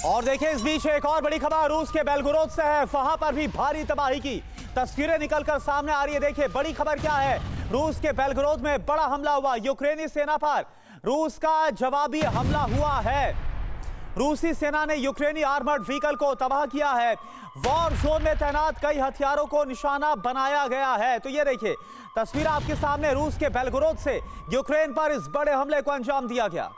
और देखिए इस बीच एक और बड़ी खबर रूस के बेलगोरोद से है। वहां पर भी भारी तबाही की तस्वीरें निकलकर सामने आ रही है। देखिए बड़ी खबर क्या है, रूस के बेलगोरोद में बड़ा हमला हुआ। यूक्रेनी सेना पर रूस का जवाबी हमला हुआ है। रूसी सेना ने यूक्रेनी आर्मर्ड व्हीकल को तबाह किया है। वॉर जोन में तैनात कई हथियारों को निशाना बनाया गया है। तो ये देखिए तस्वीर आपके सामने, रूस के बेलगोरोद से यूक्रेन पर इस बड़े हमले को अंजाम दिया गया।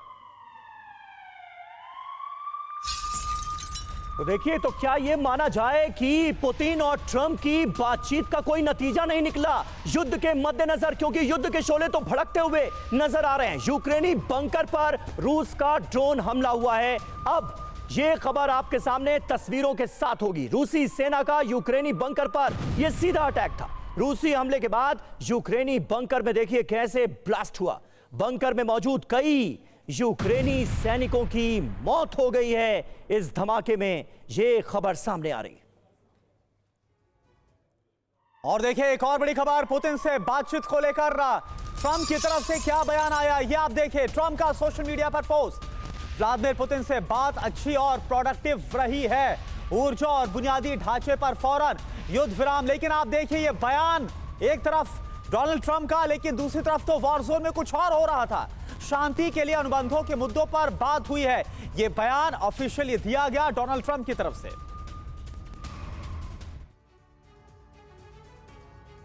तो देखिए, तो क्या यह माना जाए कि पुतिन और ट्रंप की बातचीत का कोई नतीजा नहीं निकला युद्ध के मद्देनजर, क्योंकि युद्ध के शोले तो भड़कते हुए नजर आ रहे हैं। यूक्रेनी बंकर पर रूस का ड्रोन हमला हुआ है। अब यह खबर आपके सामने तस्वीरों के साथ होगी। रूसी सेना का यूक्रेनी बंकर पर यह सीधा अटैक था। रूसी हमले के बाद यूक्रेनी बंकर में देखिए कैसे ब्लास्ट हुआ। बंकर में मौजूद कई यूक्रेनी सैनिकों की मौत हो गई है। इस धमाके में यह खबर सामने आ रही है। और देखिए एक और बड़ी खबर पुतिन से बातचीत को लेकर ट्रंप की तरफ से क्या बयान आया, यह आप देखिए। ट्रंप का सोशल मीडिया पर पोस्ट, व्लादिमीर पुतिन से बात अच्छी और प्रोडक्टिव रही है। ऊर्जा और बुनियादी ढांचे पर फौरन युद्ध विराम। लेकिन आप देखिए ये बयान, एक तरफ डोनाल्ड ट्रंप का, लेकिन दूसरी तरफ तो वॉर जोन में कुछ और हो रहा था। शांति के लिए अनुबंधों के मुद्दों पर बात हुई है। यह बयान ऑफिशियली दिया गया डोनाल्ड ट्रंप की तरफ से।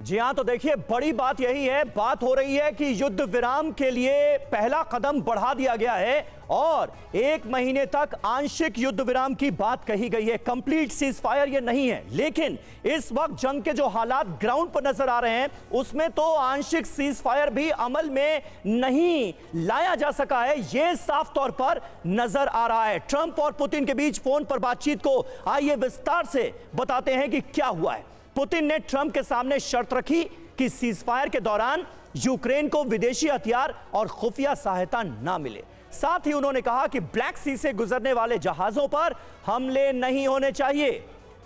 जी हां, तो देखिए बड़ी बात यही है, बात हो रही है कि युद्ध विराम के लिए पहला कदम बढ़ा दिया गया है और 1 महीने तक आंशिक युद्ध विराम की बात कही गई है। कंप्लीट सीज फायर ये नहीं है, लेकिन इस वक्त जंग के जो हालात ग्राउंड पर नजर आ रहे हैं उसमें तो आंशिक सीज फायर भी अमल में नहीं लाया जा सका है, यह साफ तौर पर नजर आ रहा है। ट्रंप और पुतिन के बीच फोन पर बातचीत को आइए विस्तार से बताते हैं कि क्या हुआ है। पुतिन ने ट्रंप के सामने शर्त रखी कि सीजफायर के दौरान यूक्रेन को विदेशी हथियार और खुफिया सहायता ना मिले। साथ ही उन्होंने कहा कि ब्लैक सी से गुजरने वाले जहाजों पर हमले नहीं होने चाहिए।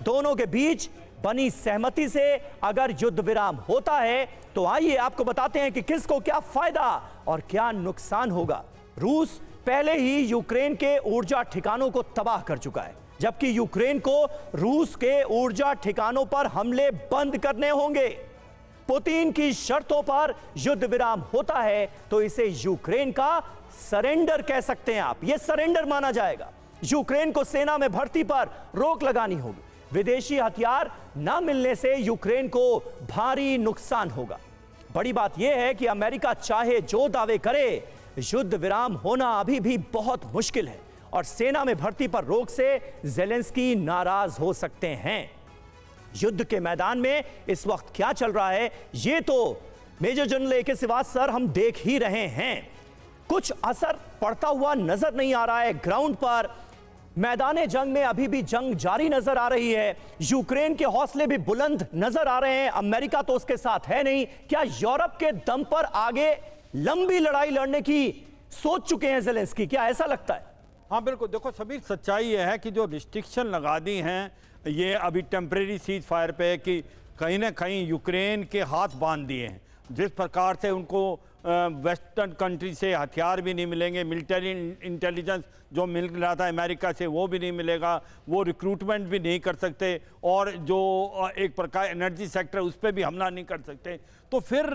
दोनों के बीच बनी सहमति से अगर युद्ध विराम होता है तो आइए आपको बताते हैं कि किसको क्या फायदा और क्या नुकसान होगा। रूस पहले ही यूक्रेन के ऊर्जा ठिकानों को तबाह कर चुका है, जबकि यूक्रेन को रूस के ऊर्जा ठिकानों पर हमले बंद करने होंगे। पुतिन की शर्तों पर युद्ध विराम होता है तो इसे यूक्रेन का सरेंडर कह सकते हैं आप, यह सरेंडर माना जाएगा। यूक्रेन को सेना में भर्ती पर रोक लगानी होगी। विदेशी हथियार ना मिलने से यूक्रेन को भारी नुकसान होगा। बड़ी बात यह है कि अमेरिका चाहे जो दावे करे, युद्ध विराम होना अभी भी बहुत मुश्किल है और सेना में भर्ती पर रोक से ज़ेलेंस्की नाराज हो सकते हैं। युद्ध के मैदान में इस वक्त क्या चल रहा है ये तो मेजर जनरल ए.के. श्रीवास्तव हम देख ही रहे हैं। कुछ असर पड़ता हुआ नजर नहीं आ रहा है ग्राउंड पर। मैदान जंग में अभी भी जंग जारी नजर आ रही है। यूक्रेन के हौसले भी बुलंद नजर आ रहे हैं। अमेरिका तो उसके साथ है नहीं। क्या यूरोप के दम पर आगे लंबी लड़ाई लड़ने की सोच चुके हैं ज़ेलेंस्की, क्या ऐसा लगता है? हाँ बिल्कुल, देखो सभी सच्चाई ये है कि जो रिस्ट्रिक्शन लगा दी हैं ये अभी टेम्परेरी सीज फायर पे, कि कहीं ना कहीं यूक्रेन के हाथ बांध दिए हैं। जिस प्रकार से उनको वेस्टर्न कंट्री से हथियार भी नहीं मिलेंगे, मिलिट्री इंटेलिजेंस जो मिल रहा था अमेरिका से वो भी नहीं मिलेगा, वो रिक्रूटमेंट भी नहीं कर सकते और जो एक प्रकार एनर्जी सेक्टर उस पर भी हमला नहीं कर सकते। तो फिर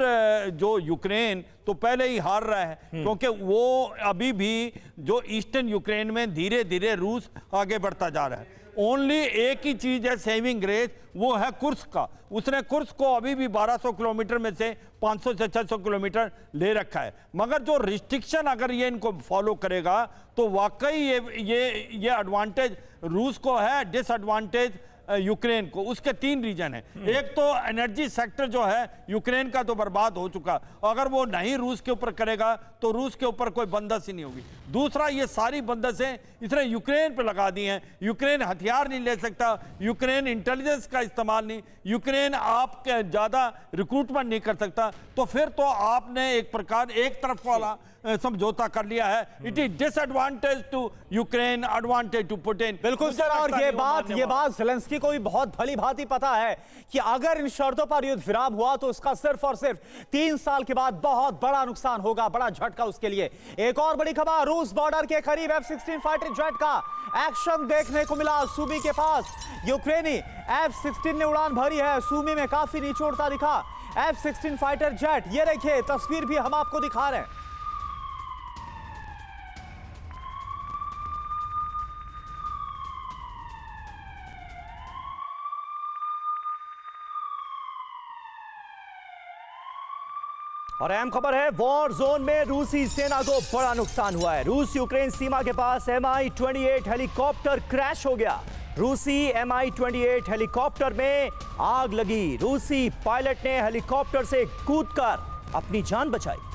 जो यूक्रेन तो पहले ही हार रहा है, क्योंकि वो अभी भी जो ईस्टर्न यूक्रेन में धीरे धीरे रूस आगे बढ़ता जा रहा है। ओनली एक ही चीज है सेविंग ग्रेस, वो है कुर्स्क का। उसने कुर्स्क को अभी भी 1200 किलोमीटर में से 500 से 600 किलोमीटर ले रखा है। मगर जो रिस्ट्रिक्शन अगर ये इनको फॉलो करेगा तो वाकई ये एडवांटेज रूस को है, डिसएडवांटेज यूक्रेन को। उसके 3 रीजन है। एक तो एनर्जी सेक्टर जो है यूक्रेन का तो बर्बाद हो चुका, अगर वो नहीं रूस के ऊपर करेगा तो रूस के ऊपर कोई बंदश ही नहीं होगी। दूसरा, ये सारी बंदशें इसने यूक्रेन पर लगा दी हैं। यूक्रेन हथियार नहीं ले सकता, यूक्रेन इंटेलिजेंस का इस्तेमाल नहीं, यूक्रेन आपके ज़्यादा रिक्रूटमेंट नहीं कर सकता। तो फिर तो आपने एक प्रकार एक तरफ वाला समझौता कर लिया है। It is disadvantage to Ukraine, advantage to Putin. बिल्कुल सर, और ये बात ज़ेलेंस्की को भी बहुत भली भांति पता है कि अगर इन शर्तों पर युद्ध विराम हुआ तो उसका सिर्फ और सिर्फ 3 साल के बाद बहुत बड़ा नुकसान होगा, बड़ा झटका उसके लिए। एक और बड़ी खबर, रूस बॉर्डर के करीब F-16 फाइटर जेट का एक्शन देखने को मिला सूमी के पास। यूक्रेनी F-16 ने उड़ान भरी है, सूमी में काफी निचोड़ता दिखा F-16 फाइटर जेट। ये देखिए तस्वीर भी हम आपको दिखा रहे हैं। और अहम खबर है, वॉर जोन में रूसी सेना को बड़ा नुकसान हुआ है। रूस यूक्रेन सीमा के पास Mi-28 हेलीकॉप्टर क्रैश हो गया। रूसी Mi-28 हेलीकॉप्टर में आग लगी। रूसी पायलट ने हेलीकॉप्टर से कूदकर अपनी जान बचाई।